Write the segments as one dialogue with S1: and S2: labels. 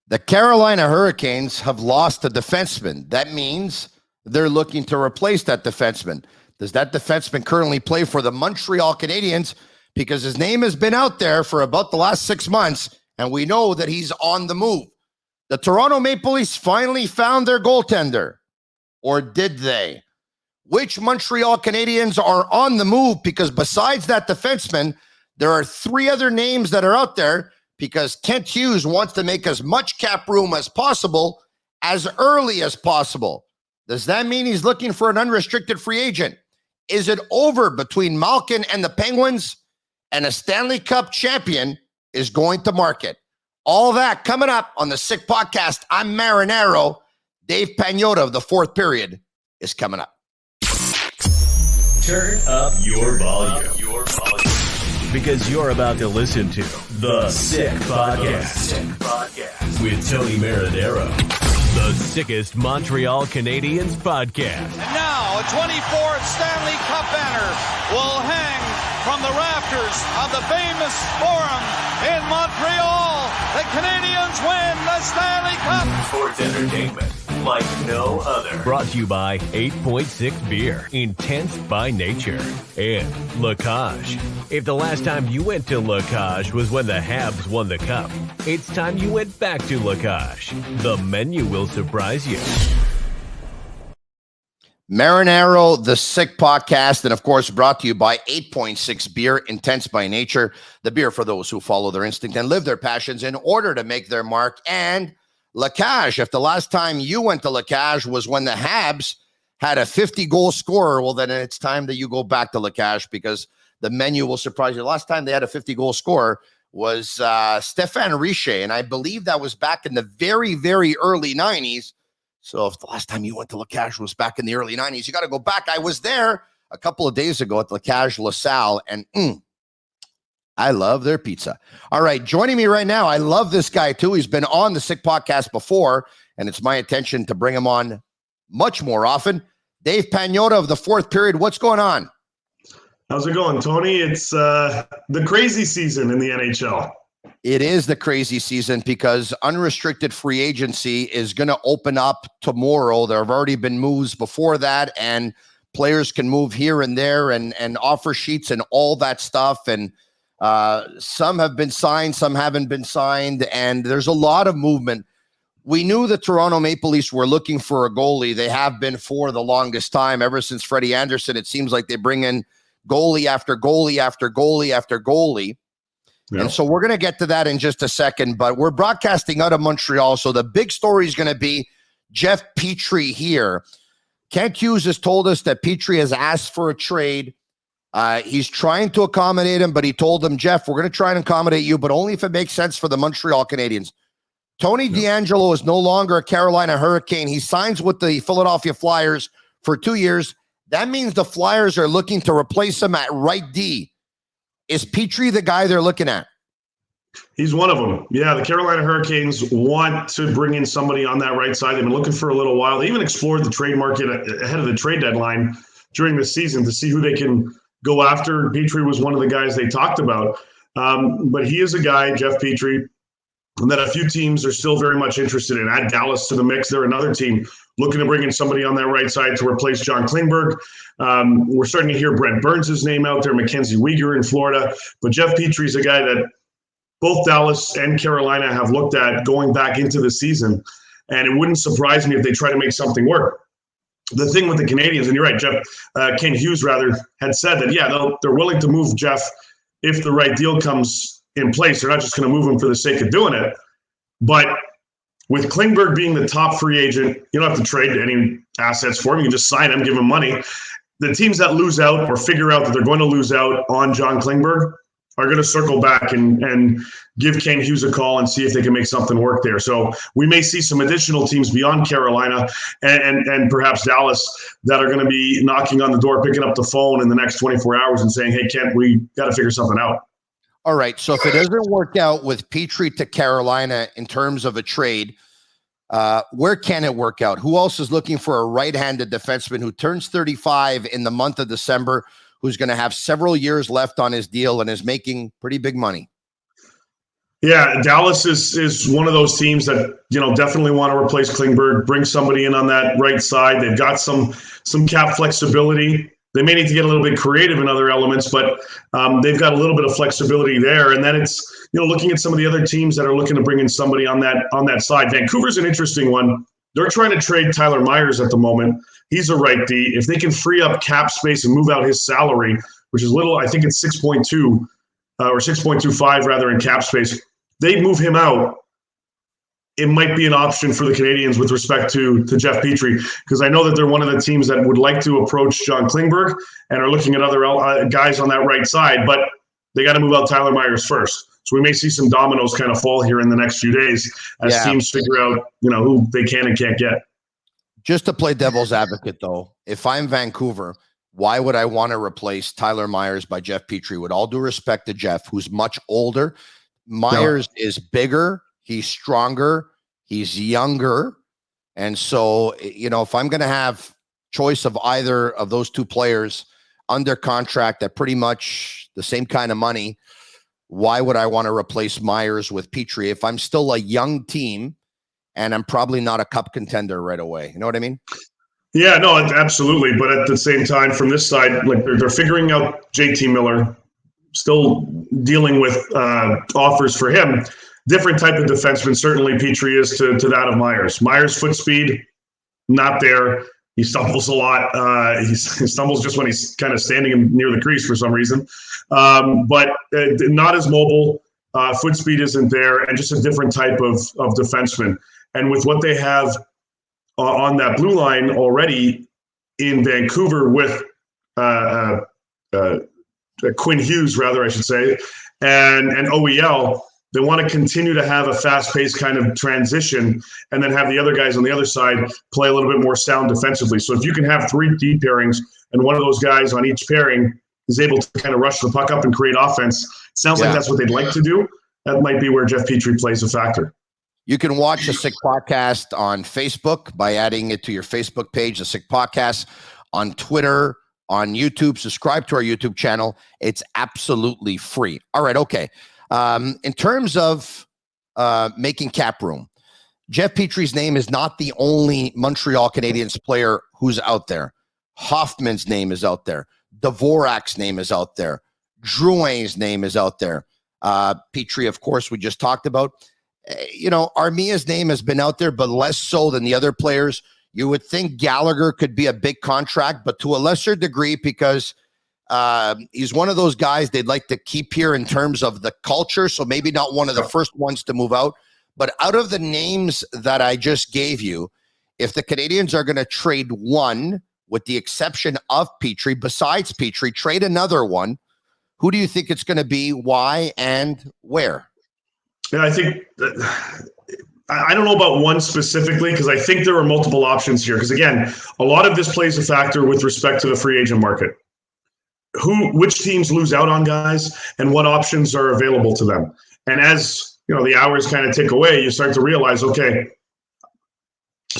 S1: The Carolina Hurricanes have lost a defenseman. That means they're looking to replace that defenseman. Does that defenseman currently play for the Montreal Canadiens? Because his name has been out there for about the last 6 months, and we know that he's on the move. The Toronto Maple Leafs finally found their goaltender. Or did they? Which Montreal Canadiens are on the move? Because besides that defenseman, there are 3 other names that are out there because Kent Hughes wants to make as much cap room as possible as early as possible. Does that mean he's looking for an unrestricted free agent? Is it over between Malkin and the Penguins? And a Stanley Cup champion is going to market. All that coming up on the Sick Podcast. I'm Marinaro. Dave Pagnotta of the Fourth Period is coming up.
S2: Turn up your volume. Because you're about to listen to The Sick Podcast. With Tony Marinaro. The sickest Montreal Canadiens podcast.
S3: And now a 24th Stanley Cup banner will hang from the rafters of the famous Forum in Montreal. The Canadiens win the Stanley Cup.
S2: Sports entertainment like no other. Brought to you by 8.6 Beer, intense by nature, and La Cage. If the last time you went to La Cage was when the Habs won the Cup, it's time you went back to La Cage. The menu will surprise you.
S1: Marinaro, the Sick Podcast, and of course brought to you by 8.6 Beer, intense by nature. The beer for those who follow their instinct and live their passions in order to make their mark. And La Cage, if the last time you went to La Cage was when the Habs had a 50-goal scorer, well, then it's time that you go back to La Cage because the menu will surprise you. The last time they had a 50-goal scorer was Stéphane Richer, and I believe that was back in the very, very early 90s. So if the last time you went to La Cage was back in the early 90s, you got to go back. I was there a couple of days ago at La Cage La Salle, and I love their pizza. All right, joining me right now, I love this guy too. He's been on the Sick Podcast before, and it's my intention to bring him on much more often. Dave Pagnotta of the Fourth Period. What's going on?
S4: How's it going, Tony? It's the crazy season in the NHL.
S1: It is the crazy season because unrestricted free agency is going to open up tomorrow. There have already been moves before that, and players can move here and there and offer sheets and all that stuff. And some have been signed, some haven't been signed, and there's a lot of movement. We knew the Toronto Maple Leafs were looking for a goalie. They have been for the longest time. Ever since Freddie Anderson, it seems like they bring in goalie after goalie after goalie after goalie. Yep. And so we're going to get to that in just a second, but we're broadcasting out of Montreal. So the big story is going to be Jeff Petry here. Kent Hughes has told us that Petry has asked for a trade. He's trying to accommodate him, but he told him, Jeff, we're going to try and accommodate you, but only if it makes sense for the Montreal Canadiens. Tony DeAngelo is no longer a Carolina Hurricane. He signs with the Philadelphia Flyers for 2 years. That means the Flyers are looking to replace him at right D. Is Petry the guy they're looking at?
S4: He's one of them. Yeah, the Carolina Hurricanes want to bring in somebody on that right side. They've been looking for a little while. They even explored the trade market ahead of the trade deadline during the season to see who they can go after. Petry was one of the guys they talked about. But he is a guy, Jeff Petry, that a few teams are still very much interested in. Add Dallas to the mix. They're another team looking to bring in somebody on that right side to replace John Klingberg. We're starting to hear Brent Burns' name out there, Mackenzie Weegar in Florida. But Jeff Petry's a guy that both Dallas and Carolina have looked at going back into the season. And it wouldn't surprise me if they try to make something work. The thing with the Canadiens, and you're right, Jeff, Ken Hughes rather, had said that, yeah, they're willing to move Jeff if the right deal comes in place. They're not just going to move him for the sake of doing it. But with Klingberg being the top free agent, you don't have to trade any assets for him. You can just sign him, give him money. The teams that lose out or figure out that they're going to lose out on John Klingberg are going to circle back and give Ken Hughes a call and see if they can make something work there. So we may see some additional teams beyond Carolina and perhaps Dallas that are going to be knocking on the door, picking up the phone in the next 24 hours and saying, hey, Kent, we got to figure something out.
S1: All right, so if it doesn't work out with Petry to Carolina in terms of a trade, where can it work out? Who else is looking for a right-handed defenseman who turns 35 in the month of December, who's going to have several years left on his deal and is making pretty big money?
S4: Yeah, Dallas is one of those teams that, definitely want to replace Klingberg, bring somebody in on that right side. They've got some cap flexibility. They may need to get a little bit creative in other elements, but they've got a little bit of flexibility there. And then it's, looking at some of the other teams that are looking to bring in somebody on that side. Vancouver's an interesting one. They're trying to trade Tyler Myers at the moment. He's a right D. If they can free up cap space and move out his salary, which is little, I think it's 6.2 or 6.25 rather in cap space, they move him out, it might be an option for the Canadiens with respect to Jeff Petry, because I know that they're one of the teams that would like to approach John Klingberg and are looking at other guys on that right side, but they got to move out Tyler Myers first. So we may see some dominoes kind of fall here in the next few days as teams figure out, who they can and can't get.
S1: Just to play devil's advocate, though, if I'm Vancouver, why would I want to replace Tyler Myers by Jeff Petry? With all due respect to Jeff, who's much older, Myers is bigger, he's stronger, he's younger. And so, if I'm going to have choice of either of those two players under contract at pretty much the same kind of money, why would I want to replace Myers with Petry if I'm still a young team and I'm probably not a cup contender right away? You know what I mean?
S4: Yeah, no, absolutely. But at the same time, from this side, like they're figuring out JT Miller, still dealing with offers for him. Different type of defenseman, certainly Petry is to that of Myers. Myers' foot speed, not there. He stumbles a lot. He stumbles just when he's kind of standing near the crease for some reason. But not as mobile. Foot speed isn't there, and just a different type of defenseman. And with what they have on that blue line already in Vancouver with Quinn Hughes, rather, I should say, and OEL, they want to continue to have a fast-paced kind of transition and then have the other guys on the other side play a little bit more sound defensively. So if you can have 3 deep pairings and one of those guys on each pairing is able to kind of rush the puck up and create offense, sounds like that's what they'd like to do. That might be where Jeff Petry plays a factor.
S1: You can watch the Sick Podcast on Facebook by adding it to your Facebook page, the Sick Podcast, on Twitter, on YouTube. Subscribe to our YouTube channel. It's absolutely free. All right, okay. In terms of making cap room, Jeff Petry's name is not the only Montreal Canadiens player who's out there. Hoffman's name is out there. Dvorak's name is out there. Drouin's name is out there. Petry, of course, we just talked about. Armia's name has been out there, but less so than the other players. You would think Gallagher could be a big contract, but to a lesser degree because he's one of those guys they'd like to keep here in terms of the culture, so maybe not one of the first ones to move out. But out of the names that I just gave you, if the Canadiens are going to trade one, with the exception of Petry, besides Petry, trade another one, who do you think it's going to be, why, and where?
S4: Yeah, I think I don't know about one specifically because I think there are multiple options here. Because again, a lot of this plays a factor with respect to the free agent market. Which teams lose out on guys and what options are available to them. And as the hours kind of tick away, you start to realize, okay,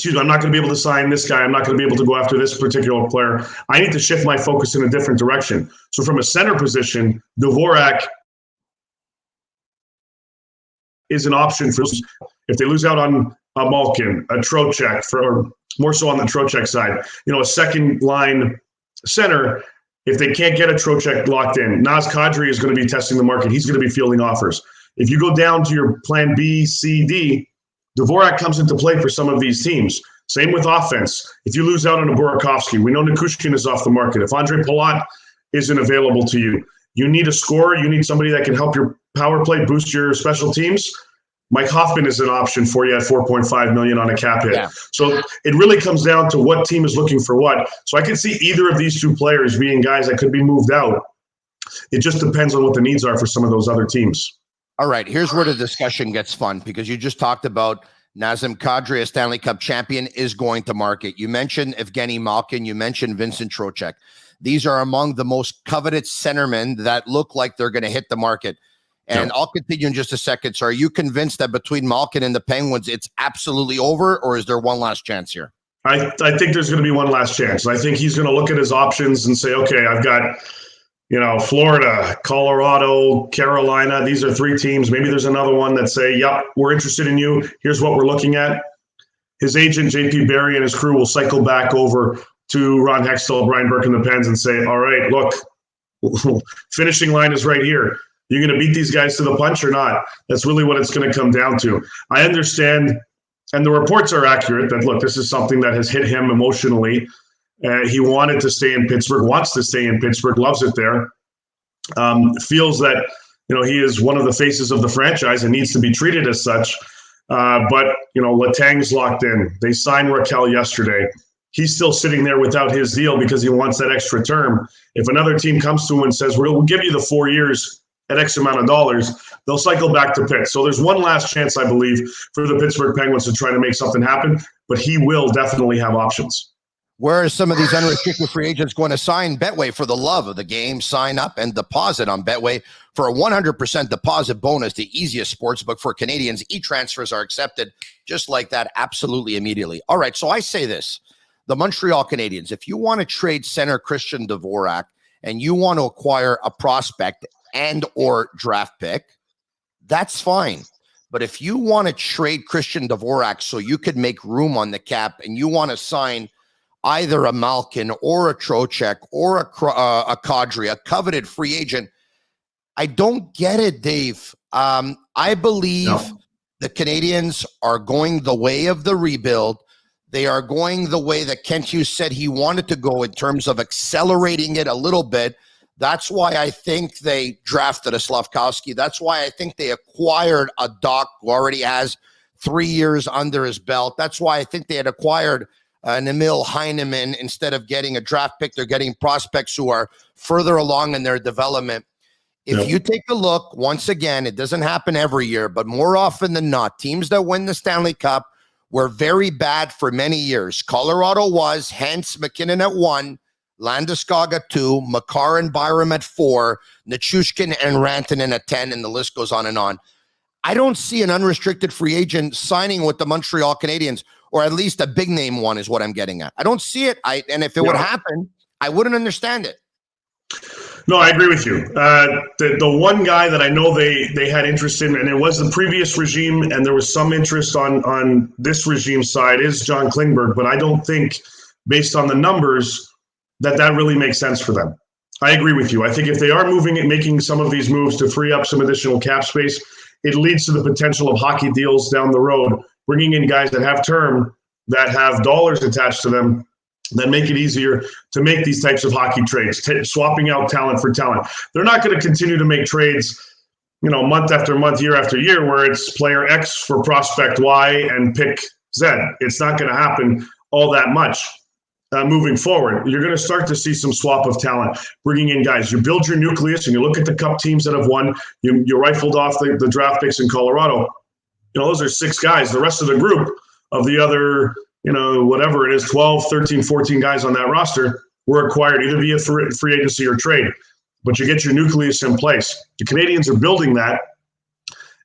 S4: I'm not going to be able to sign this guy. I'm not going to be able to go after this particular player. I need to shift my focus in a different direction. So from a center position, Dvorak is an option for if they lose out on a Malkin, a Trocheck, or more so on the Trocheck side, a second line center. If they can't get a Trocheck locked in, Naz Kadri is going to be testing the market. He's going to be fielding offers. If you go down to your plan B, C, D, Dvorak comes into play for some of these teams. Same with offense. If you lose out on a Burakovsky, we know Nikushkin is off the market. If Andre Palat isn't available to you, you need a scorer. You need somebody that can help your power play, boost your special teams. Mike Hoffman is an option for you at $4.5 million on a cap hit. Yeah. So it really comes down to what team is looking for what. So I could see either of these two players being guys that could be moved out. It just depends on what the needs are for some of those other teams.
S1: All right, here's where the discussion gets fun because you just talked about Nazem Kadri, a Stanley Cup champion, is going to market. You mentioned Evgeni Malkin. You mentioned Vincent Trocheck. These are among the most coveted centermen that look like they're going to hit the market. And I'll continue in just a second. So are you convinced that between Malkin and the Penguins, it's absolutely over, or is there one last chance here?
S4: I think there's going to be one last chance. I think he's going to look at his options and say, okay, I've got Florida, Colorado, Carolina. These are three teams. Maybe there's another one that say, yep, we're interested in you. Here's what we're looking at. His agent, JP Barry, and his crew will cycle back over to Ron Hextall, Brian Burke, and the Pens and say, all right, look, finishing line is right here. You're going to beat these guys to the punch or not? That's really what it's going to come down to. I understand, and the reports are accurate, that, look, this is something that has hit him emotionally. He wanted to stay in Pittsburgh, wants to stay in Pittsburgh, loves it there, feels that he is one of the faces of the franchise and needs to be treated as such. But Letang's locked in. They signed Raquel yesterday. He's still sitting there without his deal because he wants that extra term. If another team comes to him and says, we'll give you the 4 years at X amount of dollars, they'll cycle back to Pitt. So there's one last chance, I believe, for the Pittsburgh Penguins to try to make something happen, but he will definitely have options.
S1: Where are some of these unrestricted free agents going to sign? Betway, for the love of the game, sign up and deposit on Betway for a 100% deposit bonus, the easiest sportsbook for Canadians. E-transfers are accepted just like that, absolutely immediately. All right, so I say this. The Montreal Canadiens, if you want to trade center Christian Dvorak and you want to acquire a prospect and or draft pick, that's fine. But if you want to trade Christian Dvorak so you could make room on the cap and you want to sign either a Malkin or a Trocheck or a Kadri, a coveted free agent, I don't get it, Dave. I believe the Canadiens are going the way of the rebuild. They are going the way that Kent Hughes said he wanted to go in terms of accelerating it a little bit. That's why I think they drafted a Slafkowski. That's why I think they acquired a Doc who already has 3 years under his belt. That's why I think they had acquired an Emil Heineman. Instead of getting a draft pick, they're getting prospects who are further along in their development. If you take a look, once again, it doesn't happen every year, but more often than not, teams that win the Stanley Cup were very bad for many years. Colorado was, hence McKinnon at 1, Landeskog at 2, Makar and Byram at 4, Nichushkin and Rantanen at 10, and the list goes on and on. I don't see an unrestricted free agent signing with the Montreal Canadiens, or at least a big name one is what I'm getting at. I don't see it. And if it would happen, I wouldn't understand it.
S4: No, I agree with you. The one guy that I know they had interest in, and it was the previous regime, and there was some interest on this regime's side, is John Klingberg. But I don't think, based on the numbers, that really makes sense for them. I agree with you. I think if they are moving and making some of these moves to free up some additional cap space, it leads to the potential of hockey deals down the road, bringing in guys that have term, that have dollars attached to them, that make it easier to make these types of hockey trades, swapping out talent for talent. They're not going to continue to make trades, month after month, year after year, where it's player X for prospect Y and pick Z. It's not going to happen all that much moving forward. You're going to start to see some swap of talent, bringing in guys. You build your nucleus and you look at the cup teams that have won. You rifled off the draft picks in Colorado. Those are 6 guys. The rest of the group of the other, whatever it is, 12, 13, 14 guys on that roster were acquired either via free agency or trade. But you get your nucleus in place. The Canadiens are building that,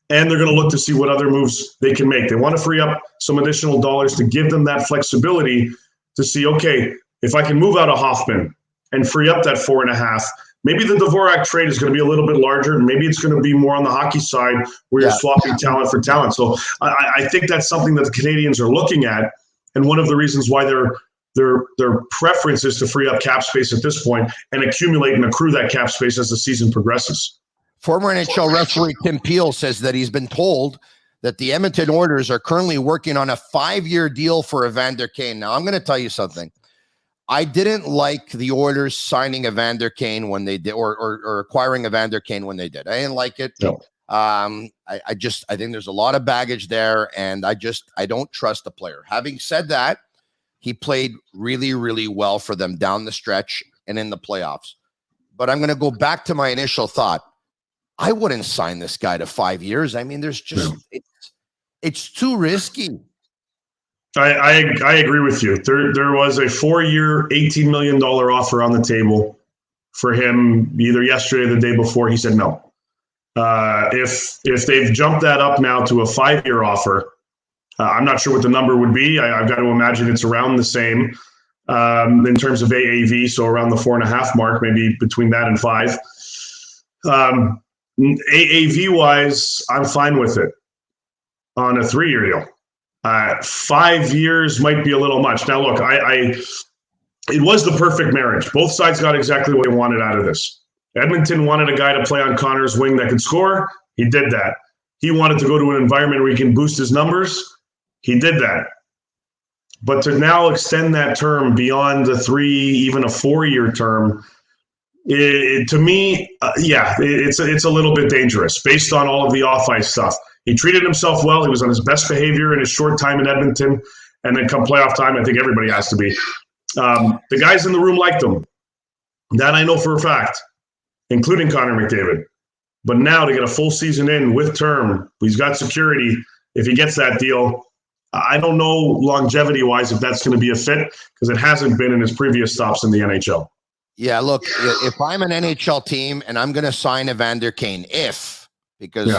S4: and they're going to look to see what other moves they can make. They want to free up some additional dollars to give them that flexibility to see, okay, if I can move out of Hoffman and free up that 4.5, maybe the Dvorak trade is going to be a little bit larger, and maybe it's going to be more on the hockey side where you're swapping talent for talent. So I think that's something that the Canadiens are looking at, and one of the reasons why their preference is to free up cap space at this point and accumulate and accrue that cap space as the season progresses.
S1: Former NHL referee Tim Peel says that he's been told that the Edmonton Oilers are currently working on a 5-year deal for Evander Kane. Now, I'm going to tell you something. I didn't like the Oilers signing Evander Kane when they did, or acquiring Evander Kane when they did. I didn't like it.
S4: No.
S1: I think there's a lot of baggage there, and I don't trust the player. Having said that, he played really, really well for them down the stretch and in the playoffs. But I'm going to go back to my initial thought. I wouldn't sign this guy to 5 years. I mean, there's just it's too risky.
S4: I agree with you. There was a 4-year, $18 million offer on the table for him either yesterday or the day before. He said no. If they've jumped that up now to a 5-year offer, I'm not sure what the number would be. I've got to imagine it's around the same. in terms of AAV, so around the 4.5 mark, maybe between that and 5. AAV-wise, I'm fine with it on a 3-year deal. 5 years might be a little much. Now, look, it was the perfect marriage. Both sides got exactly what they wanted out of this. Edmonton wanted a guy to play on Connor's wing that could score. He did that. He wanted to go to an environment where he can boost his numbers. He did that. But to now extend that term beyond the 3, even a 4-year term, to me, it's a little bit dangerous based on all of the off-ice stuff. He treated himself well. He was on his best behavior in his short time in Edmonton. And then come playoff time, I think everybody has to be. The guys in the room liked him. That I know for a fact, including Connor McDavid. But now to get a full season in with term, he's got security. If he gets that deal, I don't know longevity-wise if that's going to be a fit because it hasn't been in his previous stops in the NHL.
S1: Yeah, look, if I'm an NHL team and I'm going to sign Evander Kane, because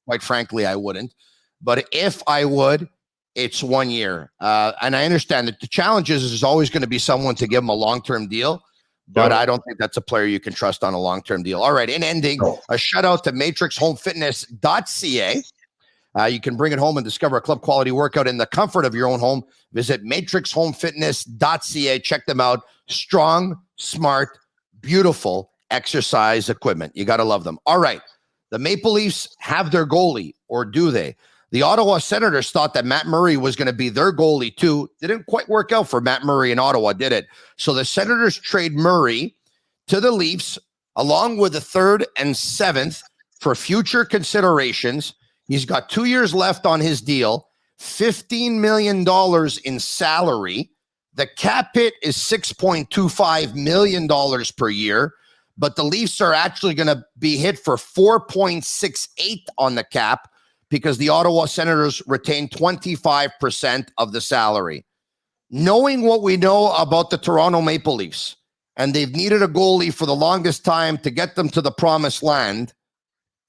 S1: quite frankly, I wouldn't. But if I would, it's 1 year. And I understand that the challenge is there's always going to be someone to give him a long-term deal. But I don't think that's a player you can trust on a long-term deal. All right, in ending, a shout-out to matrixhomefitness.ca. You can bring it home and discover a club-quality workout in the comfort of your own home. Visit matrixhomefitness.ca. Check them out. Strong, smart, beautiful exercise equipment. You got to love them. All right, the Maple Leafs have their goalie, or do they? The Ottawa Senators thought that Matt Murray was going to be their goalie too. Didn't quite work out for Matt Murray in Ottawa, did it? So the Senators trade Murray to the Leafs along with the 3rd and 7th for future considerations. He's got 2 years left on his deal, $15 million in salary. The cap hit is $6.25 million per year, but the Leafs are actually going to be hit for 4.68 on the cap, because the Ottawa Senators retain 25% of the salary. Knowing what we know about the Toronto Maple Leafs, and they've needed a goalie for the longest time to get them to the promised land,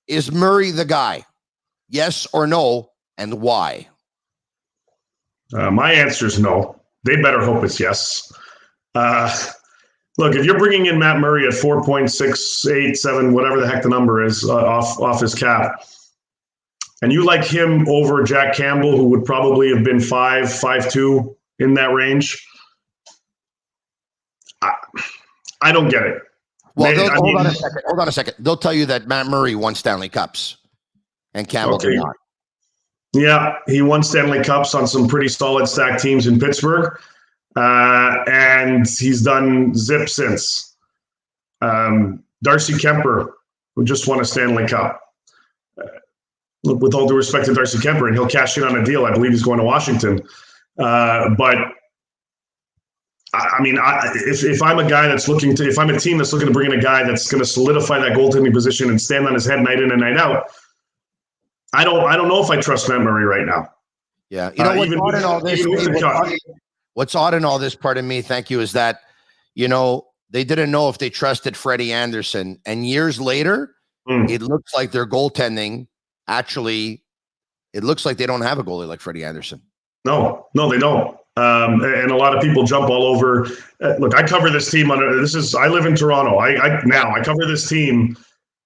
S1: is Murray the guy? Yes or no, and why?
S4: My answer is no. They better hope it's yes. Look, if you're bringing in Matt Murray at 4.687, whatever the heck the number is, off his cap, and you like him over Jack Campbell, who would probably have been 5'2", in that range, I don't get it.
S1: Well, hold on a second. They'll tell you that Matt Murray won Stanley Cups, and Campbell did not.
S4: Yeah, he won Stanley Cups on some pretty solid stacked teams in Pittsburgh, and he's done zip since. Darcy Kemper, who just won a Stanley Cup. With all due respect to Darcy Kemper, and he'll cash in on a deal. I believe he's going to Washington. But I mean, if I'm a guy that's looking to, if I'm a team that's looking to bring in a guy that's going to solidify that goaltending position and stand on his head night in and night out, I don't know if I trust Matt Murray right now.
S1: Yeah, you know what's odd in all this, pardon me, thank you, is that they didn't know if they trusted Freddie Anderson, and years later, it looks like their goaltending. Actually, it looks like they don't have a goalie like Freddie Anderson. No,
S4: they don't. And a lot of people jump all over. Look, I cover this team I live in Toronto. I cover this team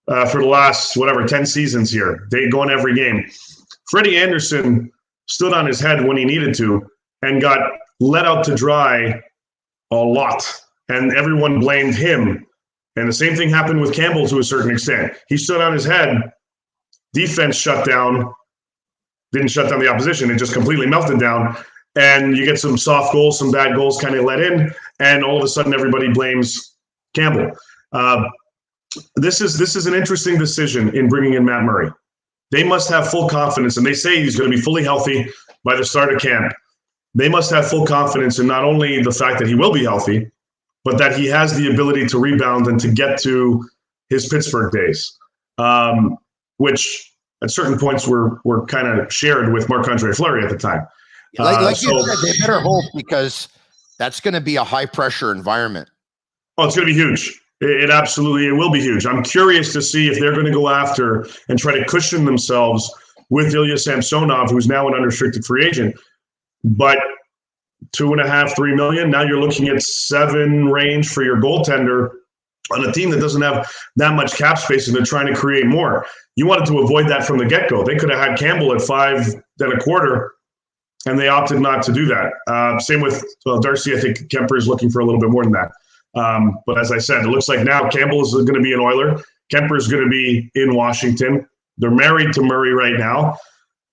S4: for the last, 10 seasons here. They go in every game. Freddie Anderson stood on his head when he needed to and got let out to dry a lot. And everyone blamed him. And the same thing happened with Campbell to a certain extent. He stood on his head. Defense shut down, didn't shut down the opposition. It just completely melted down. And you get some soft goals, some bad goals kind of let in. And all of a sudden, everybody blames Campbell. This is an interesting decision in bringing in Matt Murray. They must have full confidence, and they say he's going to be fully healthy by the start of camp. They must have full confidence in not only the fact that he will be healthy, but that he has the ability to rebound and to get to his Pittsburgh days. Which at certain points were kind of shared with Marc-Andre Fleury at the time.
S1: Like you said, they better hope, because that's going to be a high-pressure environment.
S4: Oh, it's going to be huge. It will be huge. I'm curious to see if they're going to go after and try to cushion themselves with Ilya Samsonov, who's now an unrestricted free agent. But 2.5, 3 million. Now you're looking at 7 range for your goaltender on a team that doesn't have that much cap space and they're trying to create more. You wanted to avoid that from the get-go. They could have had Campbell at 5.25, and they opted not to do that. Same with Darcy. I think Kemper is looking for a little bit more than that. But as I said, it looks like now Campbell is going to be an Oiler. Kemper is going to be in Washington. They're married to Murray right now.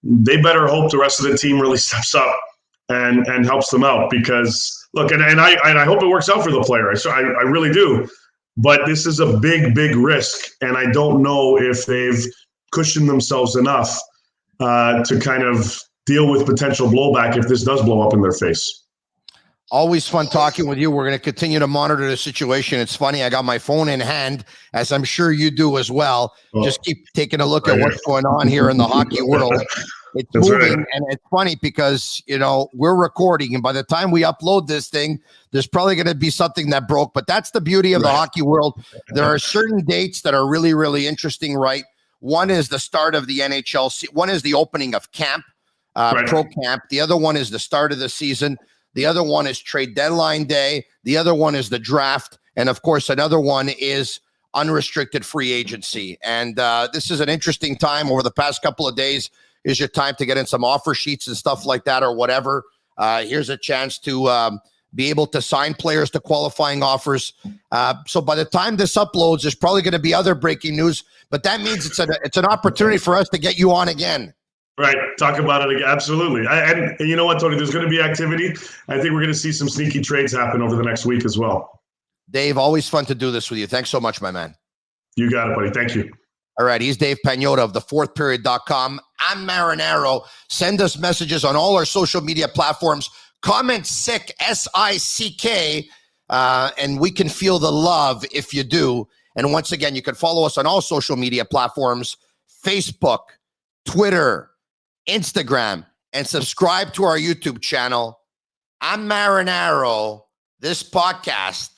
S4: They better hope the rest of the team really steps up and helps them out, because look, and I hope it works out for the player. I really do. But this is a big, big risk, and I don't know if they've cushioned themselves enough to kind of deal with potential blowback if this does blow up in their face.
S1: Always fun talking with you. We're going to continue to monitor the situation. It's funny, I got my phone in hand, as I'm sure you do as well. Just keep taking a look at what's going on here in the hockey world. It's
S4: That's
S1: moving,
S4: right.
S1: and it's funny because, we're recording, and by the time we upload this thing, there's probably going to be something that broke. But that's the beauty of the hockey world. There are certain dates that are really, really interesting, right? One is the start of the NHL. One is the opening of camp, pro camp. The other one is the start of the season. The other one is trade deadline day. The other one is the draft. And of course, another one is unrestricted free agency. And this is an interesting time. Over the past couple of days is your time to get in some offer sheets and stuff like that, or whatever. Here's a chance to be able to sign players to qualifying offers. So by the time this uploads, there's probably going to be other breaking news, but that means it's an opportunity for us to get you on again.
S4: Right. Talk about it again. Absolutely. And you know what, Tony, there's going to be activity. I think we're going to see some sneaky trades happen over the next week as well.
S1: Dave, always fun to do this with you. Thanks so much, my man.
S4: You got it, buddy. Thank you.
S1: All right. He's Dave Pagnotta of thefourthperiod.com. I'm Marinaro. Send us messages on all our social media platforms. Comment SICK, S-I-C-K, and we can feel the love if you do. And once again, you can follow us on all social media platforms, Facebook, Twitter, Instagram, and subscribe to our YouTube channel. I'm Marinaro. This podcast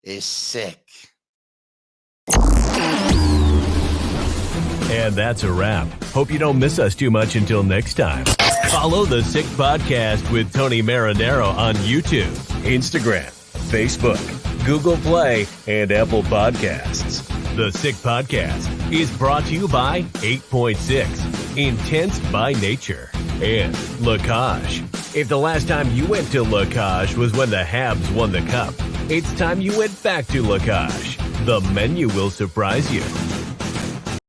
S1: is sick.
S2: And that's a wrap. Hope you don't miss us too much until next time. Follow the Sick Podcast with Tony Marinaro on YouTube, Instagram, Facebook, Google Play, and Apple Podcasts. The Sick Podcast is brought to you by 8.6, Intense by Nature, and La Cage. If the last time you went to La Cage was when the Habs won the cup, it's time you went back to La Cage. The menu will surprise you.